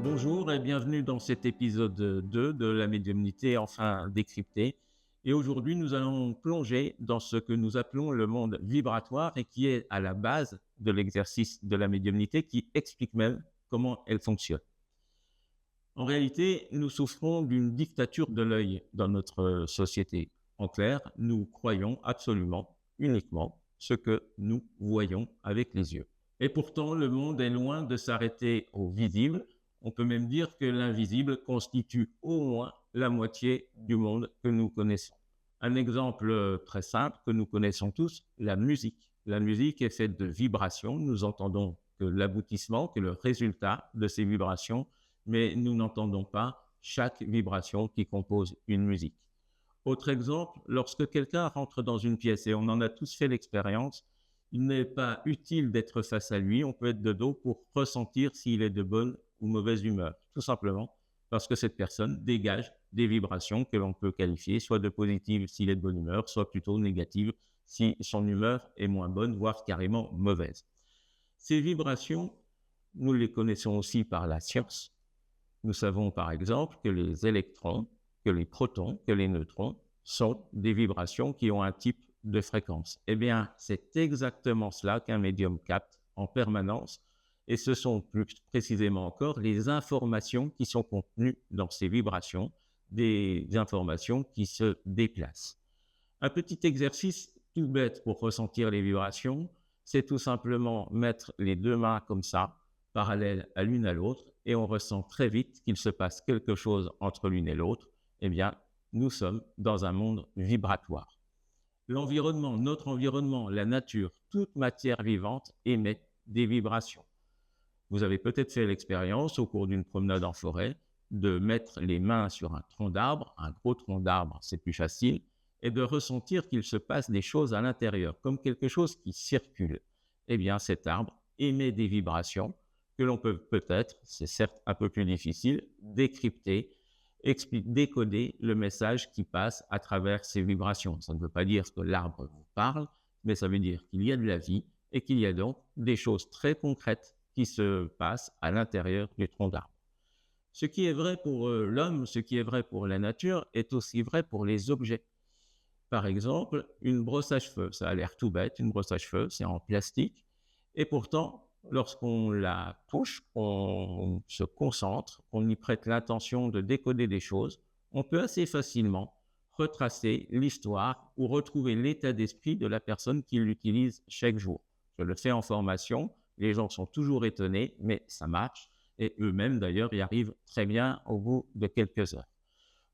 Bonjour et bienvenue dans cet épisode 2 de la médiumnité enfin décryptée. Et aujourd'hui, nous allons plonger dans ce que nous appelons le monde vibratoire et qui est à la base de l'exercice de la médiumnité, qui explique même comment elle fonctionne. En réalité, nous souffrons d'une dictature de l'œil dans notre société. En clair, nous croyons absolument, uniquement, ce que nous voyons avec les yeux. Et pourtant, le monde est loin de s'arrêter au visible. On peut même dire que l'invisible constitue au moins la moitié du monde que nous connaissons. Un exemple très simple que nous connaissons tous, la musique. La musique est faite de vibrations. Nous entendons que l'aboutissement, que le résultat de ces vibrations, mais nous n'entendons pas chaque vibration qui compose une musique. Autre exemple, lorsque quelqu'un rentre dans une pièce, et on en a tous fait l'expérience, il n'est pas utile d'être face à lui, on peut être de dos pour ressentir s'il est de bonne ou mauvaise humeur, tout simplement parce que cette personne dégage des vibrations que l'on peut qualifier soit de positives s'il est de bonne humeur, soit plutôt négatives si son humeur est moins bonne, voire carrément mauvaise. Ces vibrations, nous les connaissons aussi par la science. Nous savons par exemple que les électrons, que les protons, que les neutrons sont des vibrations qui ont un type de fréquence. Eh bien, c'est exactement cela qu'un médium capte en permanence, et ce sont plus précisément encore les informations qui sont contenues dans ces vibrations, des informations qui se déplacent. Un petit exercice tout bête pour ressentir les vibrations, c'est tout simplement mettre les deux mains comme ça, parallèles à l'une à l'autre, et on ressent très vite qu'il se passe quelque chose entre l'une et l'autre. Eh bien, nous sommes dans un monde vibratoire. L'environnement, notre environnement, la nature, toute matière vivante émet des vibrations. Vous avez peut-être fait l'expérience au cours d'une promenade en forêt de mettre les mains sur un tronc d'arbre, un gros tronc d'arbre, c'est plus facile, et de ressentir qu'il se passe des choses à l'intérieur, comme quelque chose qui circule. Eh bien, cet arbre émet des vibrations que l'on peut peut-être, c'est certes un peu plus difficile, décrypter, décoder le message qui passe à travers ces vibrations. Ça ne veut pas dire que l'arbre vous parle, mais ça veut dire qu'il y a de la vie et qu'il y a donc des choses très concrètes qui se passent à l'intérieur du tronc d'arbre. Ce qui est vrai pour l'homme, ce qui est vrai pour la nature, est aussi vrai pour les objets. Par exemple, une brosse à cheveux, ça a l'air tout bête, une brosse à cheveux, c'est en plastique, et pourtant, lorsqu'on la touche, on se concentre, on y prête l'intention de décoder des choses, on peut assez facilement retracer l'histoire ou retrouver l'état d'esprit de la personne qui l'utilise chaque jour. Je le fais en formation, les gens sont toujours étonnés, mais ça marche, et eux-mêmes d'ailleurs y arrivent très bien au bout de quelques heures.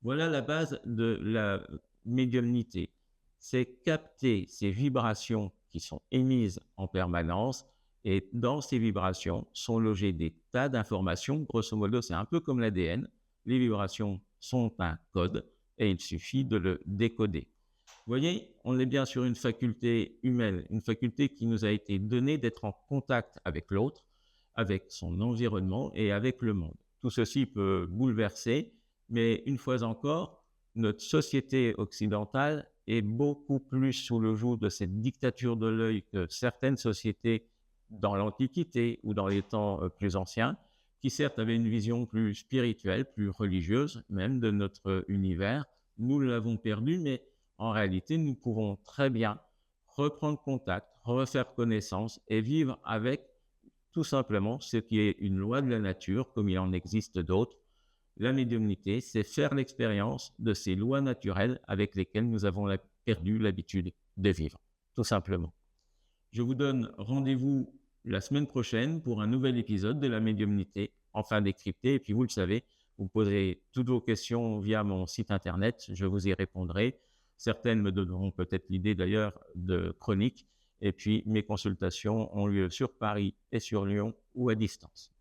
Voilà la base de la médiumnité. C'est capter ces vibrations qui sont émises en permanence, et dans ces vibrations sont logées des tas d'informations. Grosso modo, c'est un peu comme l'ADN. Les vibrations sont un code et il suffit de le décoder. Vous voyez, on est bien sur une faculté humaine, une faculté qui nous a été donnée d'être en contact avec l'autre, avec son environnement et avec le monde. Tout ceci peut bouleverser, mais une fois encore, notre société occidentale est beaucoup plus sous le joug de cette dictature de l'œil que certaines sociétés dans l'Antiquité ou dans les temps plus anciens, qui certes avaient une vision plus spirituelle, plus religieuse même de notre univers. Nous l'avons perdu, mais en réalité, nous pouvons très bien reprendre contact, refaire connaissance et vivre avec tout simplement ce qui est une loi de la nature, comme il en existe d'autres. La médiumnité, c'est faire l'expérience de ces lois naturelles avec lesquelles nous avons perdu l'habitude de vivre, tout simplement. Je vous donne rendez-vous la semaine prochaine pour un nouvel épisode de la médiumnité, enfin décrypté. Et puis vous le savez, vous poserez toutes vos questions via mon site internet, je vous y répondrai. Certaines me donneront peut-être l'idée d'ailleurs de chroniques. Et puis mes consultations ont lieu sur Paris et sur Lyon ou à distance.